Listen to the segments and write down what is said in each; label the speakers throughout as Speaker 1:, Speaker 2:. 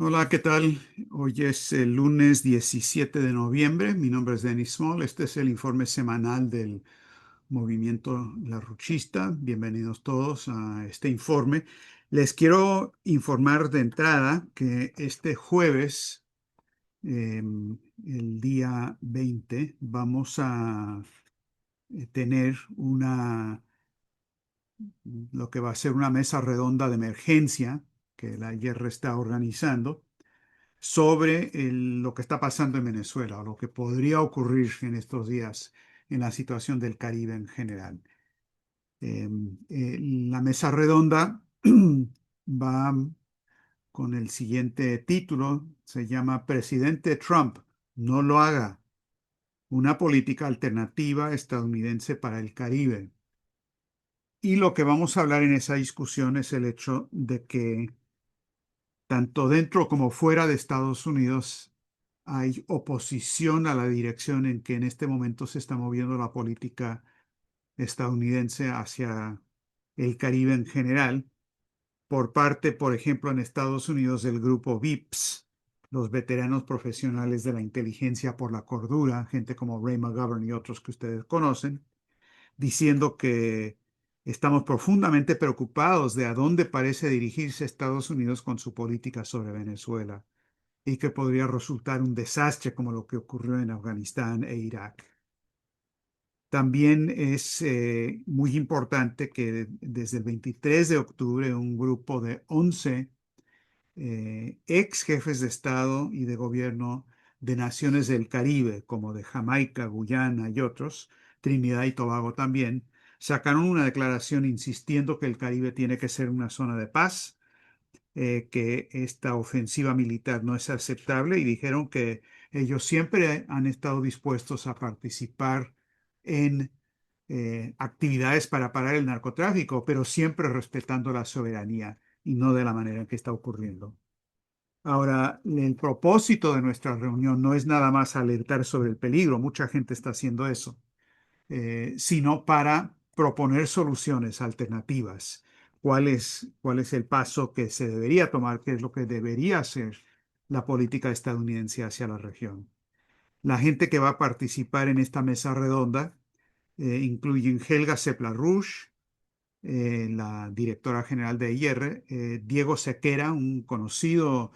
Speaker 1: Hola, ¿qué tal? Hoy es el lunes 17 de noviembre. Mi nombre es Dennis Small. Este es el informe semanal del movimiento La Ruchista. Bienvenidos todos a este informe. Les quiero informar de entrada que este jueves, el día 20, vamos a tener lo que va a ser una mesa redonda de emergencia que la IR está organizando sobre lo que está pasando en Venezuela o lo que podría ocurrir en estos días en la situación del Caribe en general. La mesa redonda va con el siguiente título, se llama Presidente Trump, no lo haga, una política alternativa estadounidense para el Caribe. Y lo que vamos a hablar en esa discusión es el hecho de que tanto dentro como fuera de Estados Unidos hay oposición a la dirección en que en este momento se está moviendo la política estadounidense hacia el Caribe en general, por parte, por ejemplo, en Estados Unidos del grupo VIPS, los veteranos profesionales de la inteligencia por la cordura, gente como Ray McGovern y otros que ustedes conocen, diciendo que estamos profundamente preocupados de a dónde parece dirigirse Estados Unidos con su política sobre Venezuela y que podría resultar un desastre como lo que ocurrió en Afganistán e Irak. También es muy importante que desde el 23 de octubre un grupo de 11 ex jefes de Estado y de gobierno de naciones del Caribe, como de Jamaica, Guyana y otros, Trinidad y Tobago también, sacaron una declaración insistiendo que el Caribe tiene que ser una zona de paz, que esta ofensiva militar no es aceptable y dijeron que ellos siempre han estado dispuestos a participar en actividades para parar el narcotráfico, pero siempre respetando la soberanía y no de la manera en que está ocurriendo. Ahora, el propósito de nuestra reunión no es nada más alertar sobre el peligro, mucha gente está haciendo eso, sino para proponer soluciones alternativas. ¿Cuál es el paso que se debería tomar? ¿Qué es lo que debería hacer la política estadounidense hacia la región? La gente que va a participar en esta mesa redonda incluyen Helga Sepla-Rouge, la directora general de IR, Diego Sequera, un conocido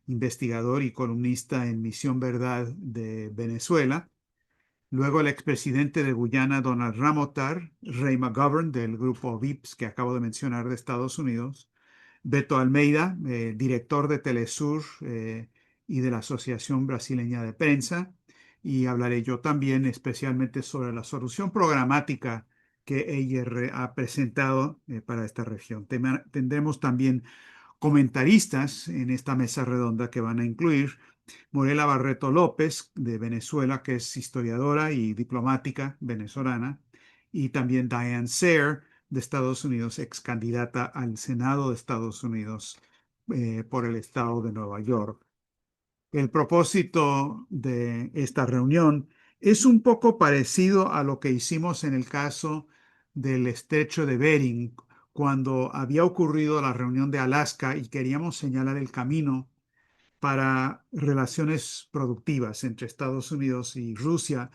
Speaker 1: investigador y columnista en Misión Verdad de Venezuela, luego el expresidente de Guyana, Donald Ramotar, Ray McGovern, del grupo VIPS que acabo de mencionar de Estados Unidos, Beto Almeida, director de Telesur y de la Asociación Brasileña de Prensa, y hablaré yo también especialmente sobre la solución programática que EIR ha presentado para esta región. Tendremos también comentaristas en esta mesa redonda que van a incluir Morela Barreto López, de Venezuela, que es historiadora y diplomática venezolana, y también Diane Sayre, de Estados Unidos, ex candidata al Senado de Estados Unidos por el estado de Nueva York. El propósito de esta reunión es un poco parecido a lo que hicimos en el caso del estrecho de Bering, cuando había ocurrido la reunión de Alaska y queríamos señalar el camino para relaciones productivas entre Estados Unidos y Rusia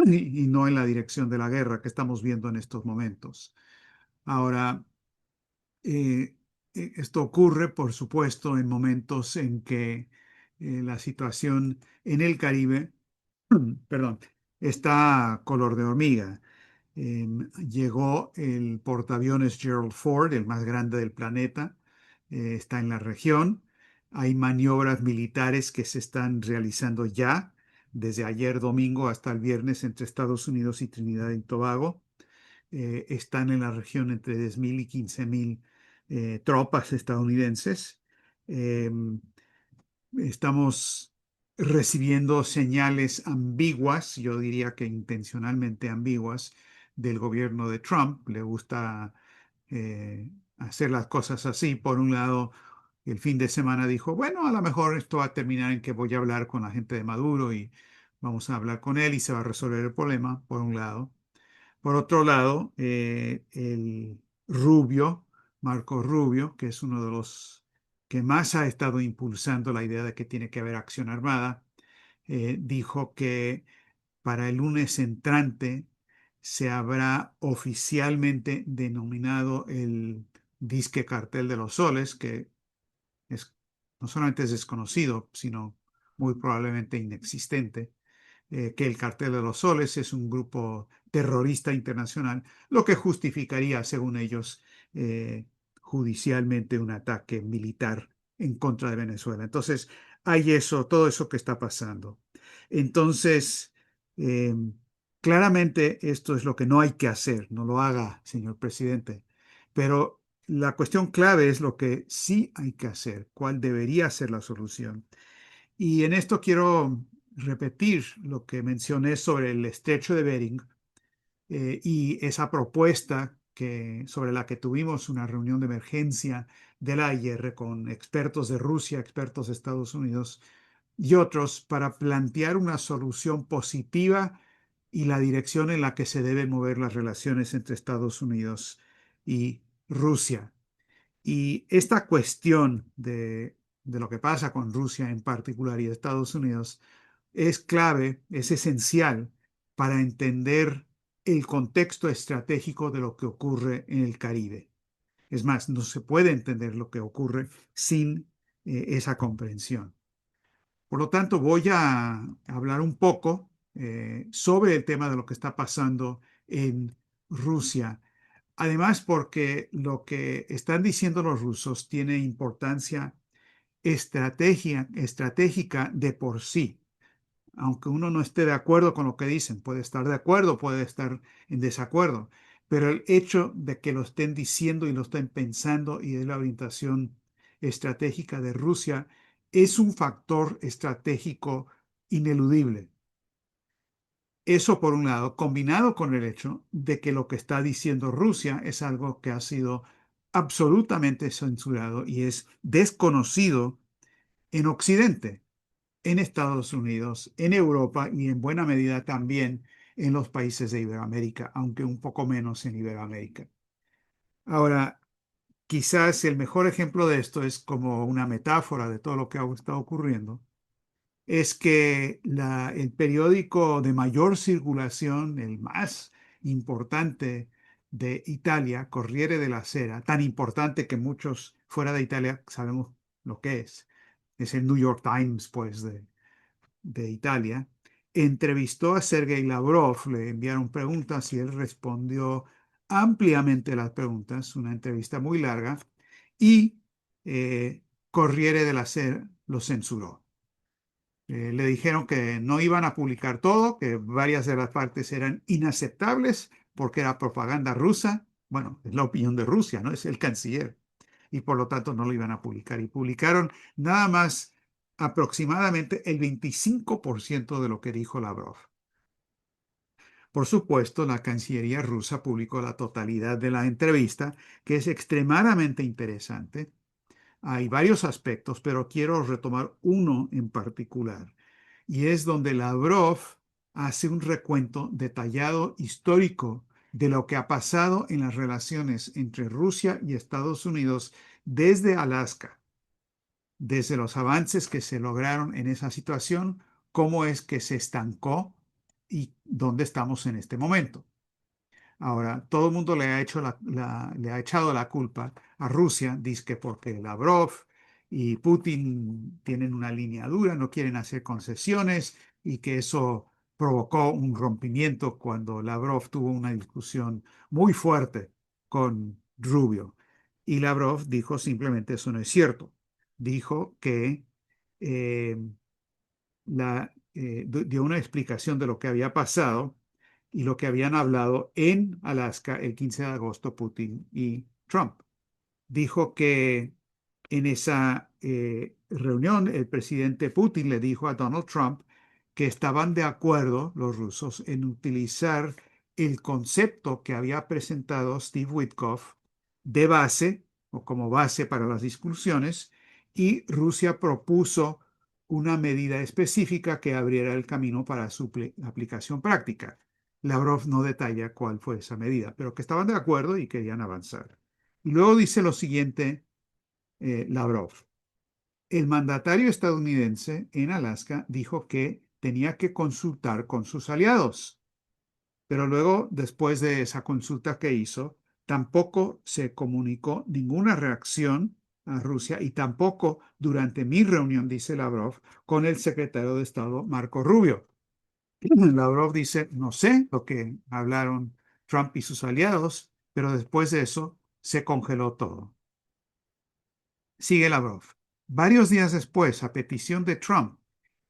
Speaker 1: y no en la dirección de la guerra que estamos viendo en estos momentos. Ahora, eh, esto ocurre, por supuesto, en momentos en que la situación en el Caribe, perdón, está color de hormiga. Llegó el portaaviones Gerald Ford, el más grande del planeta, está en la región. Hay maniobras militares que se están realizando ya, desde ayer domingo hasta el viernes entre Estados Unidos y Trinidad y Tobago. Están en la región entre 10.000 y 15.000 tropas estadounidenses. Em, Estamos recibiendo señales ambiguas, yo diría que intencionalmente ambiguas, del gobierno de Trump. Le gusta hacer las cosas así. Por un lado, el fin de semana dijo, bueno, a lo mejor esto va a terminar en que voy a hablar con la gente de Maduro y vamos a hablar con él y se va a resolver el problema, por un lado. Por otro lado, el Rubio, Marco Rubio, que es uno de los que más ha estado impulsando la idea de que tiene que haber acción armada, dijo que para el lunes entrante se habrá oficialmente denominado el disque cartel de los soles, que es, no solamente es desconocido, sino muy probablemente inexistente, que el Cartel de los Soles es un grupo terrorista internacional, lo que justificaría, según ellos, eh, judicialmente un ataque militar en contra de Venezuela. Entonces, hay eso, todo eso que está pasando. Entonces, eh, claramente esto es lo que no hay que hacer, no lo haga, señor presidente, pero la cuestión clave es lo que sí hay que hacer, cuál debería ser la solución. Y en esto quiero repetir lo que mencioné sobre el estrecho de Bering y esa propuesta sobre la que tuvimos una reunión de emergencia de la AIR con expertos de Rusia, expertos de Estados Unidos y otros para plantear una solución positiva y la dirección en la que se deben mover las relaciones entre Estados Unidos y Rusia. Y esta cuestión de lo que pasa con Rusia en particular y Estados Unidos es clave, es esencial para entender el contexto estratégico de lo que ocurre en el Caribe. Es más, no se puede entender lo que ocurre sin esa comprensión. Por lo tanto, voy a hablar un poco sobre el tema de lo que está pasando en Rusia. Además, porque lo que están diciendo los rusos tiene importancia estratégica de por sí. Aunque uno no esté de acuerdo con lo que dicen, puede estar de acuerdo, puede estar en desacuerdo, pero el hecho de que lo estén diciendo y lo estén pensando y es la orientación estratégica de Rusia es un factor estratégico ineludible. Eso por un lado, combinado con el hecho de que lo que está diciendo Rusia es algo que ha sido absolutamente censurado y es desconocido en Occidente, en Estados Unidos, en Europa y en buena medida también en los países de Iberoamérica, aunque un poco menos en Iberoamérica. Ahora, quizás el mejor ejemplo de esto es como una metáfora de todo lo que ha estado ocurriendo es que el periódico de mayor circulación, el más importante de Italia, Corriere della Sera, tan importante que muchos fuera de Italia sabemos lo que es el New York Times, pues, de Italia, entrevistó a Sergei Lavrov, le enviaron preguntas y él respondió ampliamente las preguntas, una entrevista muy larga, y Corriere della Sera lo censuró. Le dijeron que no iban a publicar todo, que varias de las partes eran inaceptables porque era propaganda rusa. Bueno, es la opinión de Rusia, ¿no? Es el canciller. Y por lo tanto no lo iban a publicar. Y publicaron nada más aproximadamente el 25% de lo que dijo Lavrov. Por supuesto, la Cancillería rusa publicó la totalidad de la entrevista, que es extremadamente interesante. Hay varios aspectos, pero quiero retomar uno en particular, y es donde Lavrov hace un recuento detallado histórico de lo que ha pasado en las relaciones entre Rusia y Estados Unidos desde Alaska, desde los avances que se lograron en esa situación, cómo es que se estancó y dónde estamos en este momento. Ahora, todo el mundo le ha echado la culpa a Rusia, dice que porque Lavrov y Putin tienen una línea dura, no quieren hacer concesiones y que eso provocó un rompimiento cuando Lavrov tuvo una discusión muy fuerte con Rubio. Y Lavrov dijo simplemente eso no es cierto. Dijo que eh, dio una explicación de lo que había pasado y lo que habían hablado en Alaska el 15 de agosto Putin y Trump. Dijo que en esa reunión el presidente Putin le dijo a Donald Trump que estaban de acuerdo los rusos en utilizar el concepto que había presentado Steve Witkoff de base o como base para las discusiones y Rusia propuso una medida específica que abriera el camino para su aplicación práctica. Lavrov no detalla cuál fue esa medida, pero que estaban de acuerdo y querían avanzar. Y luego dice lo siguiente, Lavrov. El mandatario estadounidense en Alaska dijo que tenía que consultar con sus aliados, pero luego, después de esa consulta que hizo, tampoco se comunicó ninguna reacción a Rusia y tampoco durante mi reunión, dice Lavrov, con el secretario de Estado Marco Rubio. Lavrov dice, no sé lo que hablaron Trump y sus aliados, pero después de eso se congeló todo. Sigue Lavrov. Varios días después, a petición de Trump,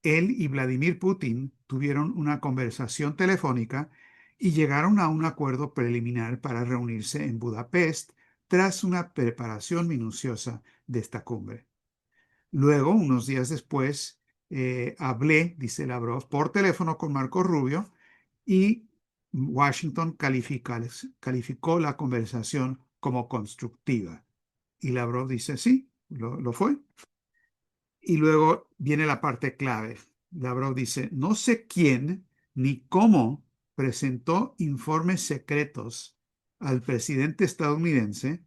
Speaker 1: él y Vladimir Putin tuvieron una conversación telefónica y llegaron a un acuerdo preliminar para reunirse en Budapest tras una preparación minuciosa de esta cumbre. Luego, unos días después, hablé, dice Lavrov, por teléfono con Marco Rubio y Washington calificó la conversación como constructiva. Y Lavrov dice, sí, lo fue. Y luego viene la parte clave. Lavrov dice, no sé quién ni cómo presentó informes secretos al presidente estadounidense,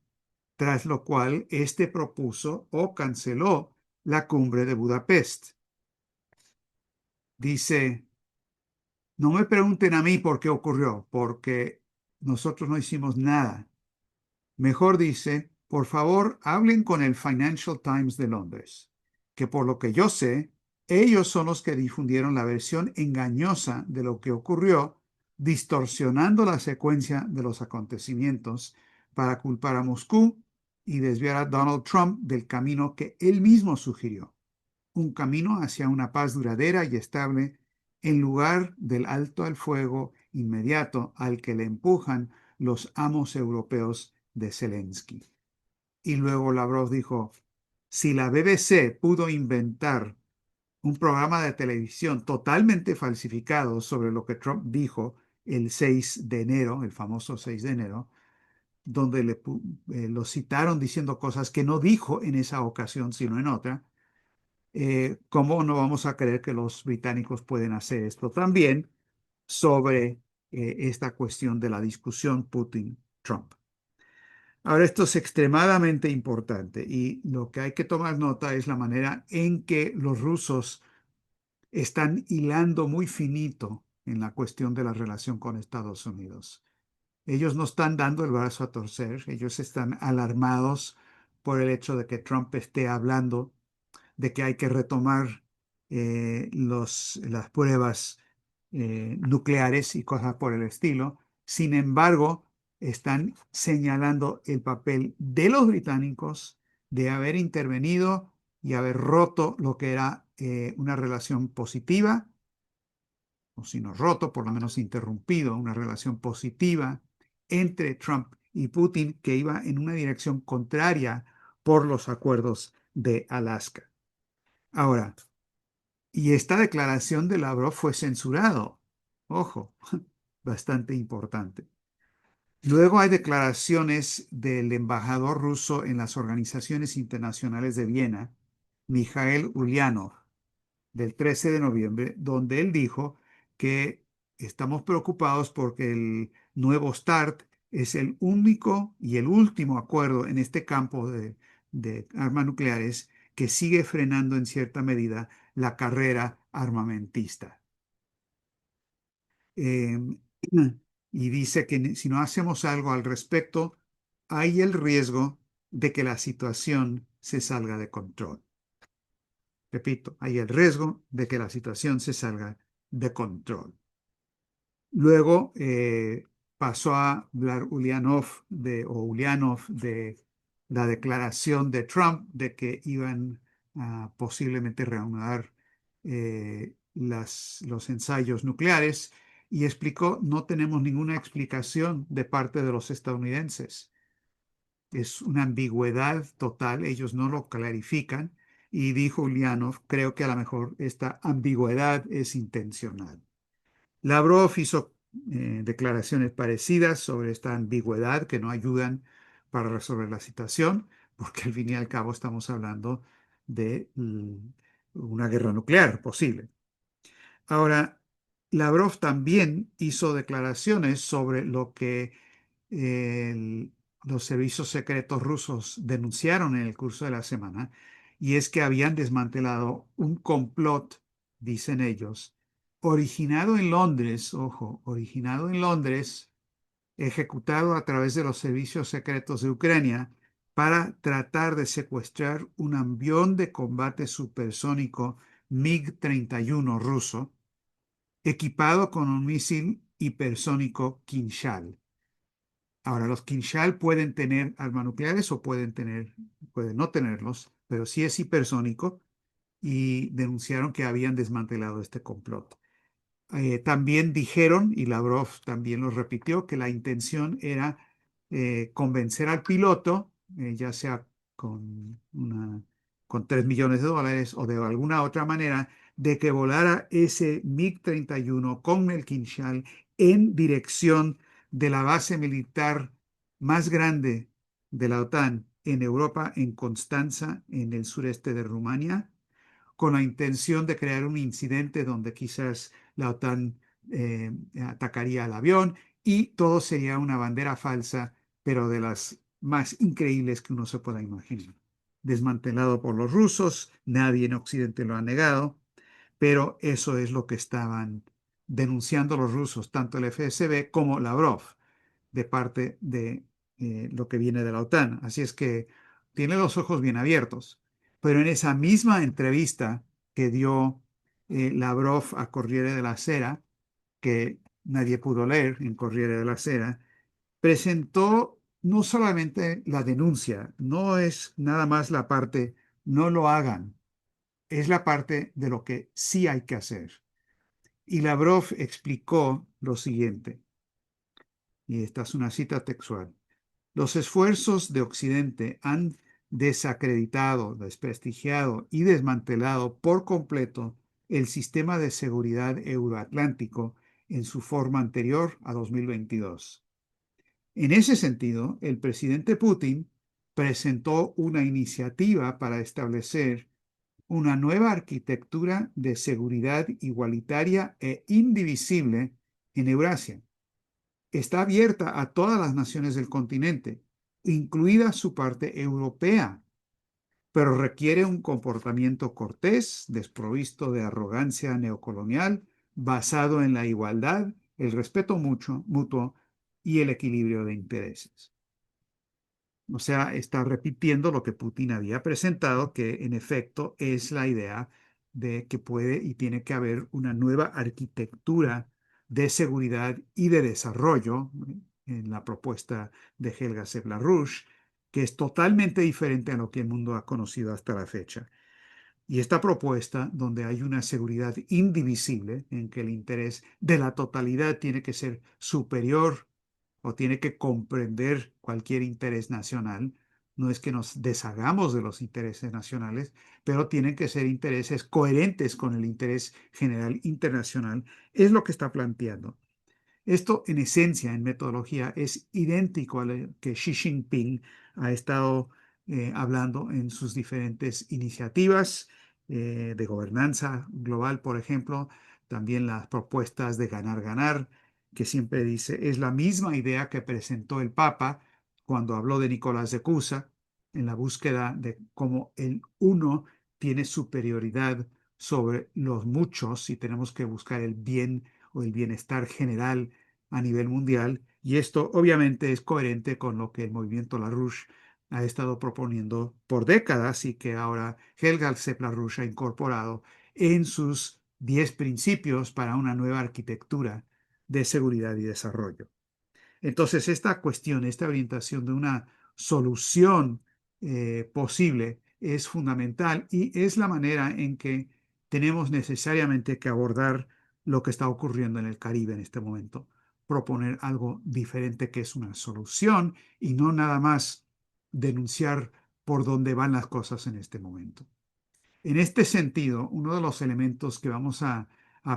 Speaker 1: tras lo cual éste propuso o canceló la cumbre de Budapest. Dice, no me pregunten a mí por qué ocurrió, porque nosotros no hicimos nada. Mejor dice, por favor, hablen con el Financial Times de Londres, que por lo que yo sé, ellos son los que difundieron la versión engañosa de lo que ocurrió, distorsionando la secuencia de los acontecimientos para culpar a Moscú y desviar a Donald Trump del camino que él mismo sugirió, un camino hacia una paz duradera y estable en lugar del alto al fuego inmediato al que le empujan los amos europeos de Zelensky. Y luego Lavrov dijo, si la BBC pudo inventar un programa de televisión totalmente falsificado sobre lo que Trump dijo el 6 de enero, el famoso 6 de enero, donde lo citaron diciendo cosas que no dijo en esa ocasión, sino en otra, ¿cómo no vamos a creer que los británicos pueden hacer esto también sobre esta cuestión de la discusión Putin-Trump? Ahora, esto es extremadamente importante y lo que hay que tomar nota es la manera en que los rusos están hilando muy finito en la cuestión de la relación con Estados Unidos. Ellos no están dando el brazo a torcer, ellos están alarmados por el hecho de que Trump esté hablando de que hay que retomar las pruebas nucleares y cosas por el estilo. Sin embargo, están señalando el papel de los británicos de haber intervenido y haber roto lo que era una relación positiva, o si no roto, por lo menos interrumpido una relación positiva entre Trump y Putin que iba en una dirección contraria por los acuerdos de Alaska. Ahora, y esta declaración de Lavrov fue censurado. Ojo, bastante importante. Luego hay declaraciones del embajador ruso en las organizaciones internacionales de Viena, Mikhail Ulyanov, del 13 de noviembre, donde él dijo que estamos preocupados porque el nuevo START es el único y el último acuerdo en este campo de armas nucleares que sigue frenando en cierta medida la carrera armamentista. Eh, y dice que si no hacemos algo al respecto, hay el riesgo de que la situación se salga de control. Repito, hay el riesgo de que la situación se salga de control. Luego pasó a hablar Ulyanov de la declaración de Trump de que iban a posiblemente reanudar los ensayos nucleares y explicó, no tenemos ninguna explicación de parte de los estadounidenses. Es una ambigüedad total, ellos no lo clarifican y dijo Ulyanov, creo que a lo mejor esta ambigüedad es intencional. Lavrov hizo declaraciones parecidas sobre esta ambigüedad que no ayudan para resolver la situación, porque al fin y al cabo estamos hablando de una guerra nuclear posible. Ahora, Lavrov también hizo declaraciones sobre lo que los servicios secretos rusos denunciaron en el curso de la semana, y es que habían desmantelado un complot, dicen ellos, originado en Londres, ojo, originado en Londres, ejecutado a través de los servicios secretos de Ucrania para tratar de secuestrar un avión de combate supersónico MiG-31 ruso, equipado con un misil hipersónico Kinzhal. Ahora, los Kinzhal pueden tener armas nucleares o pueden no tenerlos, pero sí es hipersónico y denunciaron que habían desmantelado este complot. También dijeron, y Lavrov también lo repitió, que la intención era convencer al piloto, ya sea con 3 millones de dólares o de alguna otra manera, de que volara ese MiG-31 con el Kinzhal en dirección de la base militar más grande de la OTAN en Europa, en Constanza, en el sureste de Rumania, con la intención de crear un incidente donde quizás la OTAN atacaría al avión y todo sería una bandera falsa, pero de las más increíbles que uno se pueda imaginar. Desmantelado por los rusos, nadie en Occidente lo ha negado, pero eso es lo que estaban denunciando los rusos, tanto el FSB como Lavrov, de parte de lo que viene de la OTAN. Así es que tiene los ojos bien abiertos. Pero en esa misma entrevista que dio Lavrov a Corriere della Sera, que nadie pudo leer en Corriere della Sera, presentó no solamente la denuncia, no es nada más la parte, no lo hagan, es la parte de lo que sí hay que hacer. Y Lavrov explicó lo siguiente, y esta es una cita textual. Los esfuerzos de Occidente han desacreditado, desprestigiado y desmantelado por completo el sistema de seguridad euroatlántico en su forma anterior a 2022. En ese sentido, el presidente Putin presentó una iniciativa para establecer una nueva arquitectura de seguridad igualitaria e indivisible en Eurasia. Está abierta a todas las naciones del continente, incluida su parte europea, pero requiere un comportamiento cortés, desprovisto de arrogancia neocolonial, basado en la igualdad, el respeto mutuo y el equilibrio de intereses. O sea, está repitiendo lo que Putin había presentado, que en efecto es la idea de que puede y tiene que haber una nueva arquitectura de seguridad y de desarrollo en la propuesta de Helga Seblarush, que es totalmente diferente a lo que el mundo ha conocido hasta la fecha. Y esta propuesta, donde hay una seguridad indivisible, en que el interés de la totalidad tiene que ser superior o tiene que comprender cualquier interés nacional. No es que nos deshagamos de los intereses nacionales, pero tienen que ser intereses coherentes con el interés general internacional. Es lo que está planteando. Esto, en esencia, en metodología, es idéntico a lo que Xi Jinping ha estado hablando en sus diferentes iniciativas de gobernanza global, por ejemplo, también las propuestas de ganar-ganar, que siempre dice, es la misma idea que presentó el Papa cuando habló de Nicolás de Cusa, en la búsqueda de cómo el uno tiene superioridad sobre los muchos y tenemos que buscar el bien o el bienestar general a nivel mundial. Y esto obviamente es coherente con lo que el movimiento LaRouche ha estado proponiendo por décadas y que ahora Helga Sepp-LaRouche ha incorporado en sus 10 principios para una nueva arquitectura de seguridad y desarrollo. Entonces, esta cuestión, esta orientación de una solución posible es fundamental y es la manera en que tenemos necesariamente que abordar lo que está ocurriendo en el Caribe en este momento. Proponer algo diferente que es una solución y no nada más denunciar por dónde van las cosas en este momento. En este sentido, uno de los elementos que vamos a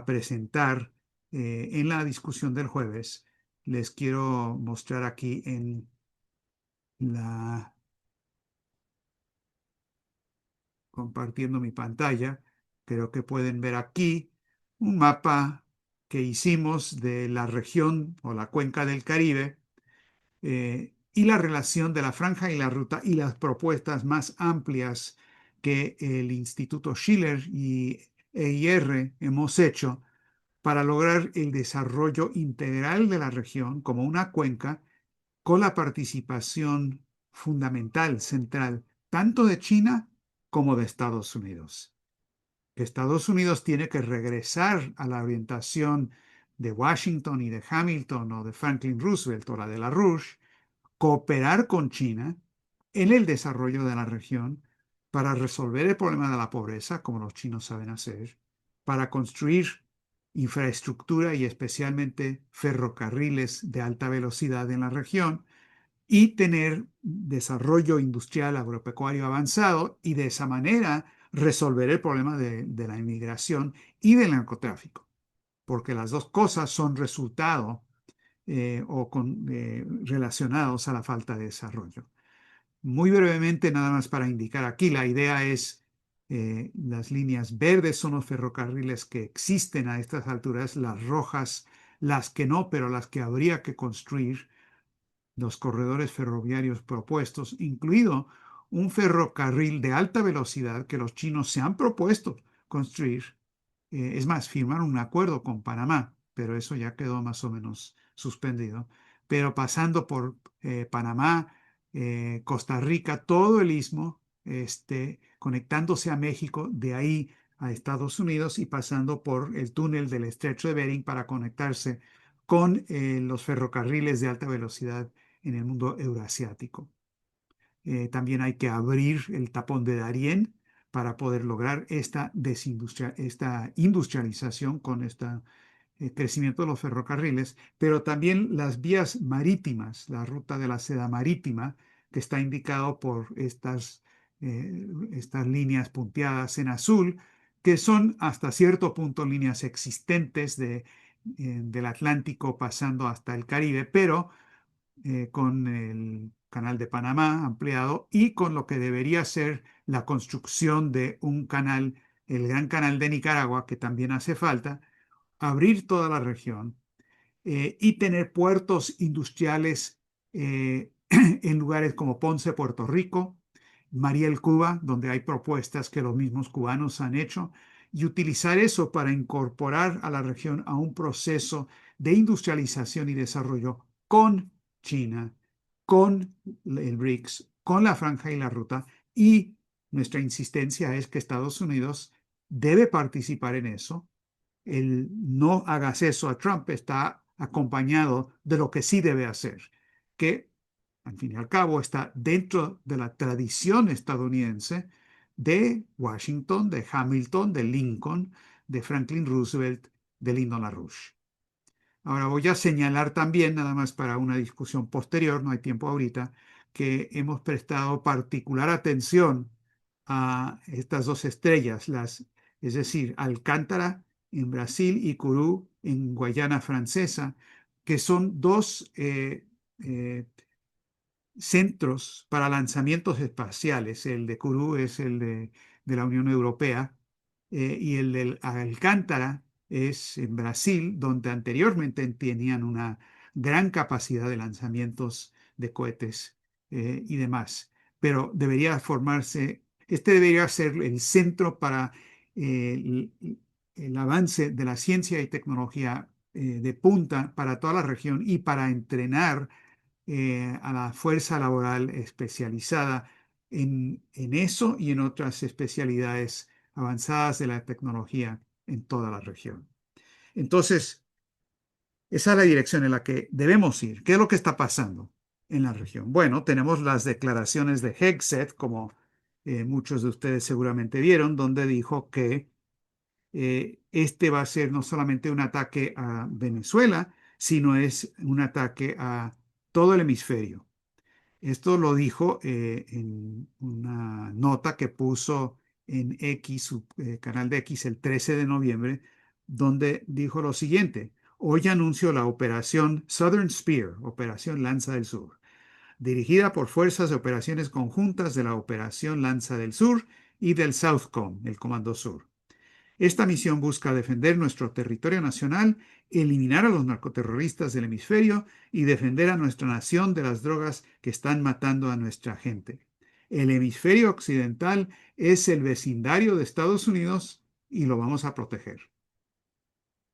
Speaker 1: presentar en la discusión del jueves, les quiero mostrar aquí en la compartiendo mi pantalla. Creo que pueden ver aquí un mapa que hicimos de la región o la cuenca del Caribe y la relación de la franja y la ruta y las propuestas más amplias que el Instituto Schiller y EIR hemos hecho para lograr el desarrollo integral de la región como una cuenca con la participación fundamental, central, tanto de China como de Estados Unidos. Estados Unidos tiene que regresar a la orientación de Washington y de Hamilton o de Franklin Roosevelt o la de LaRouche, cooperar con China en el desarrollo de la región para resolver el problema de la pobreza, como los chinos saben hacer, para construir infraestructura y especialmente ferrocarriles de alta velocidad en la región y tener desarrollo industrial agropecuario avanzado y de esa manera resolver el problema de la inmigración y del narcotráfico, porque las dos cosas son resultado relacionados a la falta de desarrollo. Muy brevemente, nada más para indicar aquí, la idea es las líneas verdes son los ferrocarriles que existen a estas alturas, las rojas, las que no, pero las que habría que construir, los corredores ferroviarios propuestos, incluido un ferrocarril de alta velocidad que los chinos se han propuesto construir. Es más, firmaron un acuerdo con Panamá, pero eso ya quedó más o menos suspendido. Pero pasando por Panamá, Costa Rica, todo el istmo, conectándose a México, de ahí a Estados Unidos y pasando por el túnel del Estrecho de Bering para conectarse con los ferrocarriles de alta velocidad en el mundo eurasiático. También hay que abrir el tapón de Darién para poder lograr esta industrialización con este crecimiento de los ferrocarriles, pero también las vías marítimas, la ruta de la seda marítima, que está indicado por estas líneas punteadas en azul, que son hasta cierto punto líneas existentes del Atlántico pasando hasta el Caribe, pero con el Canal de Panamá ampliado y con lo que debería ser la construcción de un canal, el Gran Canal de Nicaragua, que también hace falta, abrir toda la región y tener puertos industriales en lugares como Ponce, Puerto Rico, Mariel, Cuba, donde hay propuestas que los mismos cubanos han hecho, y utilizar eso para incorporar a la región a un proceso de industrialización y desarrollo con China, con el BRICS, con la Franja y la Ruta, y nuestra insistencia es que Estados Unidos debe participar en eso. El no hagas eso a Trump está acompañado de lo que sí debe hacer, que al fin y al cabo está dentro de la tradición estadounidense de Washington, de Hamilton, de Lincoln, de Franklin Roosevelt, de Lyndon LaRouche. Ahora voy a señalar también, nada más para una discusión posterior, no hay tiempo ahorita, que hemos prestado particular atención a estas dos estrellas, es decir, Alcántara en Brasil y Kourou en Guayana Francesa, que son dos centros para lanzamientos espaciales. El de Kourou es el de la Unión Europea y el del Alcántara es en Brasil, donde anteriormente tenían una gran capacidad de lanzamientos de cohetes y demás. Pero debería formarse, este debería ser el centro para el avance de la ciencia y tecnología de punta para toda la región y para entrenar a la fuerza laboral especializada en eso y en otras especialidades avanzadas de la tecnología en toda la región. Entonces, esa es la dirección en la que debemos ir. ¿Qué es lo que está pasando en la región? Bueno, tenemos las declaraciones de Hegseth, como muchos de ustedes seguramente vieron, donde dijo que este va a ser no solamente un ataque a Venezuela, sino es un ataque a todo el hemisferio. Esto lo dijo en una nota que puso en X, su canal de X, el 13 de noviembre, donde dijo lo siguiente: hoy anunció la operación Southern Spear, Operación Lanza del Sur, dirigida por fuerzas de operaciones conjuntas de la Operación Lanza del Sur y del Southcom, el Comando Sur. Esta misión busca defender nuestro territorio nacional, eliminar a los narcoterroristas del hemisferio y defender a nuestra nación de las drogas que están matando a nuestra gente. El hemisferio occidental es el vecindario de Estados Unidos y lo vamos a proteger.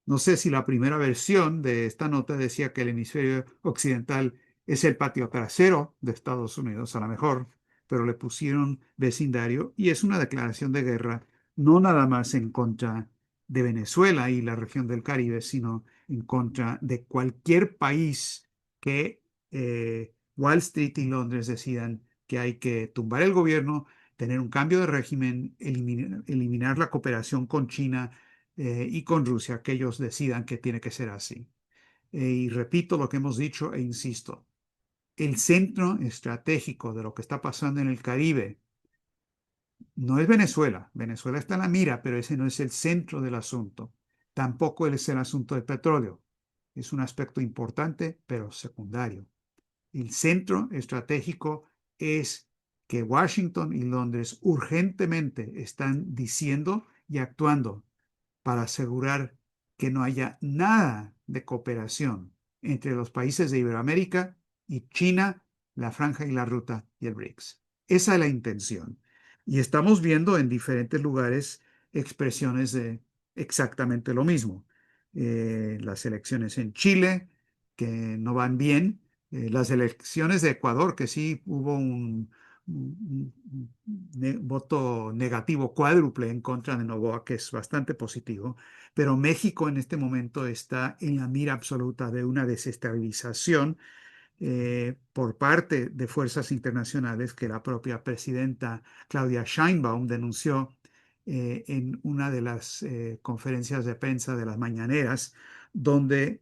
Speaker 1: No sé si la primera versión de esta nota decía que el hemisferio occidental es el patio trasero de Estados Unidos, a lo mejor, pero le pusieron vecindario y es una declaración de guerra, no nada más en contra de Venezuela y la región del Caribe, sino en contra de cualquier país que Wall Street y Londres decidan que hay que tumbar el gobierno, tener un cambio de régimen, eliminar la cooperación con China y con Rusia, que ellos decidan que tiene que ser así. Y repito lo que hemos dicho e insisto, el centro estratégico de lo que está pasando en el Caribe no es Venezuela. Venezuela está en la mira, pero ese no es el centro del asunto. Tampoco es el asunto del petróleo. Es un aspecto importante, pero secundario. El centro estratégico es que Washington y Londres urgentemente están diciendo y actuando para asegurar que no haya nada de cooperación entre los países de Iberoamérica y China, la Franja y la Ruta y el BRICS. Esa es la intención. Y estamos viendo en diferentes lugares expresiones de exactamente lo mismo. Las elecciones en Chile, que no van bien, las elecciones de Ecuador, que sí hubo un voto negativo cuádruple en contra de Noboa, que es bastante positivo, pero México en este momento está en la mira absoluta de una desestabilización por parte de fuerzas internacionales que la propia presidenta Claudia Sheinbaum denunció en una de las conferencias de prensa de las mañaneras, donde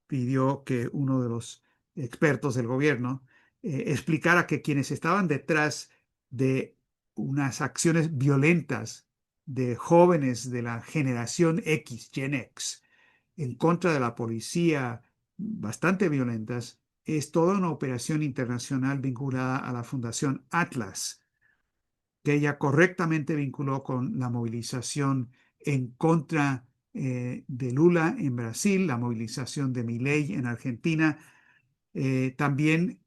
Speaker 1: pidió que uno de los expertos del gobierno explicara que quienes estaban detrás de unas acciones violentas de jóvenes de la generación X, Gen X, en contra de la policía, bastante violentas, es toda una operación internacional vinculada a la Fundación Atlas, que ella correctamente vinculó con la movilización en contra de Lula en Brasil, la movilización de Milei en Argentina. También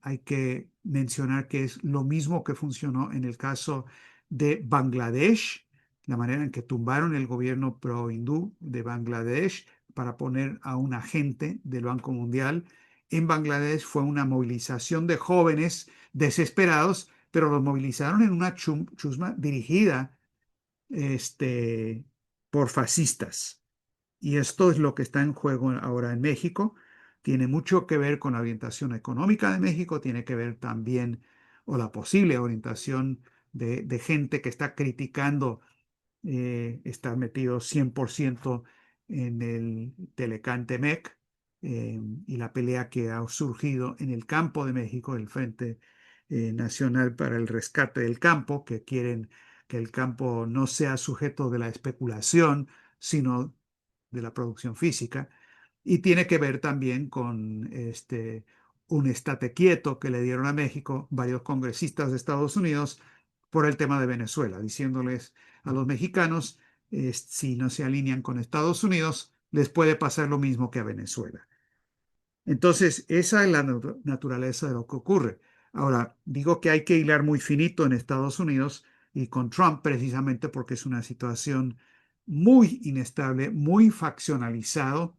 Speaker 1: hay que mencionar que es lo mismo que funcionó en el caso de Bangladesh, la manera en que tumbaron el gobierno pro-hindú de Bangladesh para poner a un agente del Banco Mundial. En Bangladesh fue una movilización de jóvenes desesperados, pero los movilizaron en una chusma dirigida este, por fascistas. Y esto es lo que está en juego ahora en México. Tiene mucho que ver con la orientación económica de México, tiene que ver también, o la posible orientación de gente que está criticando estar metido 100% en el Telecán-Temec y la pelea que ha surgido en el campo de México, el Frente Nacional para el Rescate del Campo, que quieren que el campo no sea sujeto de la especulación, sino de la producción física, y tiene que ver también con un estate quieto que le dieron a México varios congresistas de Estados Unidos por el tema de Venezuela, diciéndoles a los mexicanos, si no se alinean con Estados Unidos, les puede pasar lo mismo que a Venezuela. Entonces, esa es la naturaleza de lo que ocurre. Ahora, digo que hay que hilar muy finito en Estados Unidos y con Trump precisamente porque es una situación muy inestable, muy faccionalizado.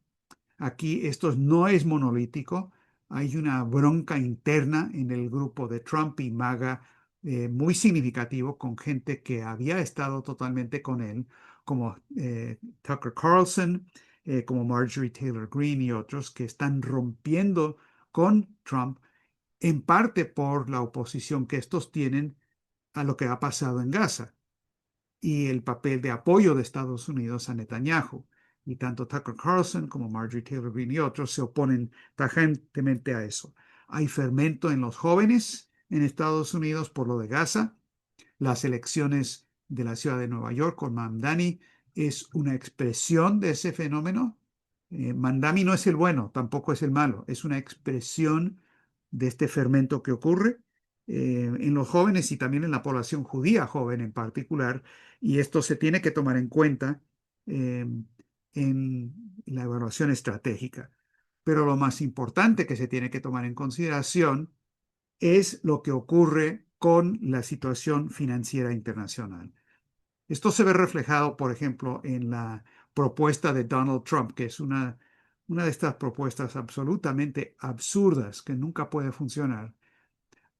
Speaker 1: Aquí esto no es monolítico. Hay una bronca interna en el grupo de Trump y MAGA muy significativo con gente que había estado totalmente con él, como Tucker Carlson, como Marjorie Taylor Greene y otros que están rompiendo con Trump en parte por la oposición que estos tienen a lo que ha pasado en Gaza y el papel de apoyo de Estados Unidos a Netanyahu. Y tanto Tucker Carlson como Marjorie Taylor Greene y otros se oponen tajantemente a eso. Hay fermento en los jóvenes en Estados Unidos por lo de Gaza. Las elecciones de la ciudad de Nueva York con Mamdani es una expresión de ese fenómeno. Mamdani no es el bueno, tampoco es el malo, es una expresión de este fermento que ocurre en los jóvenes y también en la población judía joven en particular, y esto se tiene que tomar en cuenta en la evaluación estratégica. Pero lo más importante que se tiene que tomar en consideración es lo que ocurre con la situación financiera internacional. Esto se ve reflejado, por ejemplo, en la propuesta de Donald Trump, que es una de estas propuestas absolutamente absurdas que nunca puede funcionar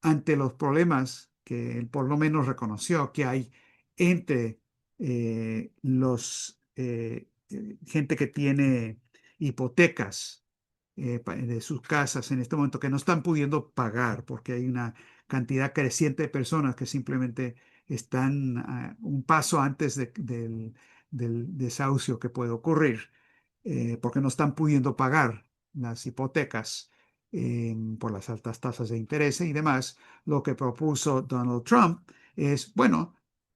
Speaker 1: ante los problemas que él por lo menos reconoció que hay entre gente que tiene hipotecas de sus casas en este momento que no están pudiendo pagar porque hay una cantidad creciente de personas que simplemente están un paso antes del desahucio que puede ocurrir porque no están pudiendo pagar las hipotecas por las altas tasas de interés y demás. Lo que propuso Donald Trump es, bueno,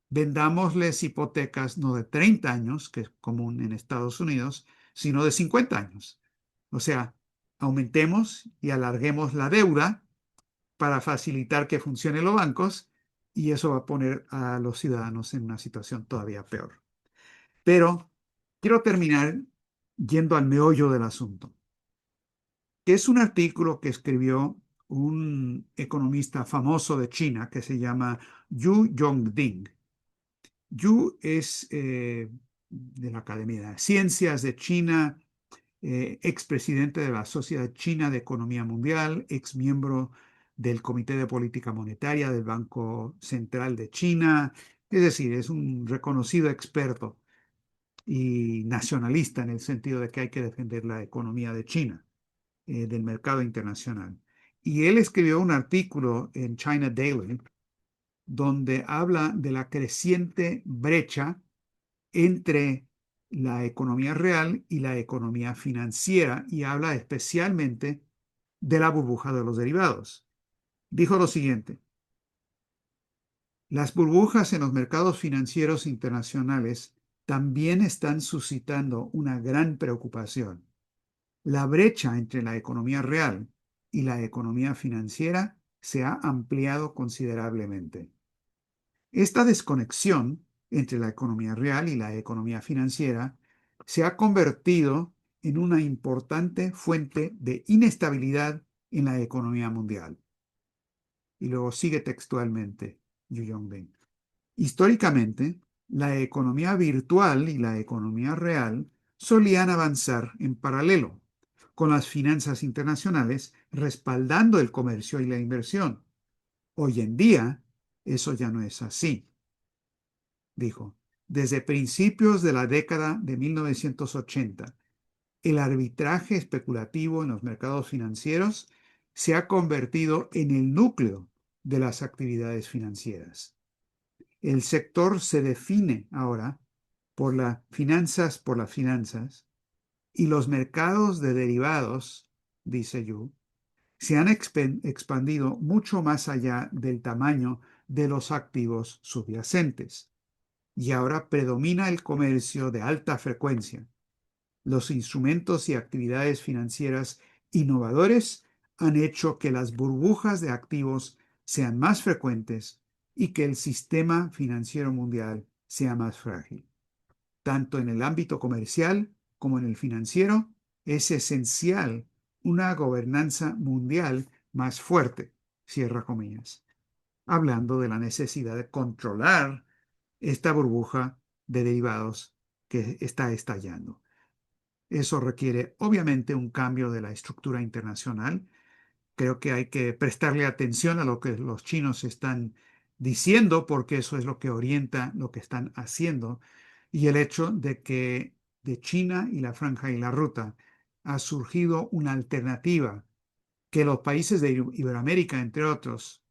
Speaker 1: vendámosles hipotecas no de 30 años, que es común en Estados Unidos, sino de 50 años. O sea, aumentemos y alarguemos la deuda para facilitar que funcionen los bancos y eso va a poner a los ciudadanos en una situación todavía peor. Pero quiero terminar yendo al meollo del asunto, que es un artículo que escribió un economista famoso de China que se llama Yu Yongding. Yu es de la Academia de Ciencias de China, expresidente de la Sociedad China de Economía Mundial, ex miembro del Comité de Política Monetaria del Banco Central de China, es decir, es un reconocido experto y nacionalista en el sentido de que hay que defender la economía de China, del mercado internacional. Y él escribió un artículo en China Daily donde habla de la creciente brecha entre la economía real y la economía financiera y habla especialmente de la burbuja de los derivados. Dijo lo siguiente: las burbujas en los mercados financieros internacionales también están suscitando una gran preocupación. La brecha entre la economía real y la economía financiera se ha ampliado considerablemente. Esta desconexión entre la economía real y la economía financiera se ha convertido en una importante fuente de inestabilidad en la economía mundial. Y luego sigue textualmente Yu Yongding. Históricamente, la economía virtual y la economía real solían avanzar en paralelo, con las finanzas internacionales respaldando el comercio y la inversión. Hoy en día, eso ya no es así, dijo. Desde principios de la década de 1980, el arbitraje especulativo en los mercados financieros se ha convertido en el núcleo de las actividades financieras. El sector se define ahora por las finanzas, y los mercados de derivados, dice Yu, se han expandido mucho más allá del tamaño de los activos subyacentes. Y ahora predomina el comercio de alta frecuencia. Los instrumentos y actividades financieras innovadores han hecho que las burbujas de activos sean más frecuentes y que el sistema financiero mundial sea más frágil. Tanto en el ámbito comercial como en el financiero, es esencial una gobernanza mundial más fuerte, cierra comillas, hablando de la necesidad de controlar esta burbuja de derivados que está estallando. Eso requiere obviamente un cambio de la estructura internacional. Creo que hay que prestarle atención a lo que los chinos están diciendo, porque eso es lo que orienta lo que están haciendo. Y el hecho de que de China y la Franja y la Ruta ha surgido una alternativa que los países de Iberoamérica, entre otros,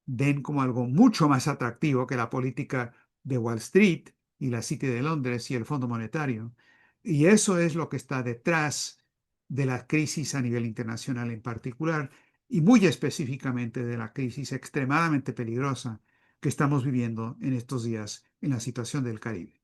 Speaker 1: ven como algo mucho más atractivo que la política de Wall Street y la City de Londres y el Fondo Monetario. Y eso es lo que está detrás de la crisis a nivel internacional en particular y muy específicamente de la crisis extremadamente peligrosa que estamos viviendo en estos días en la situación del Caribe.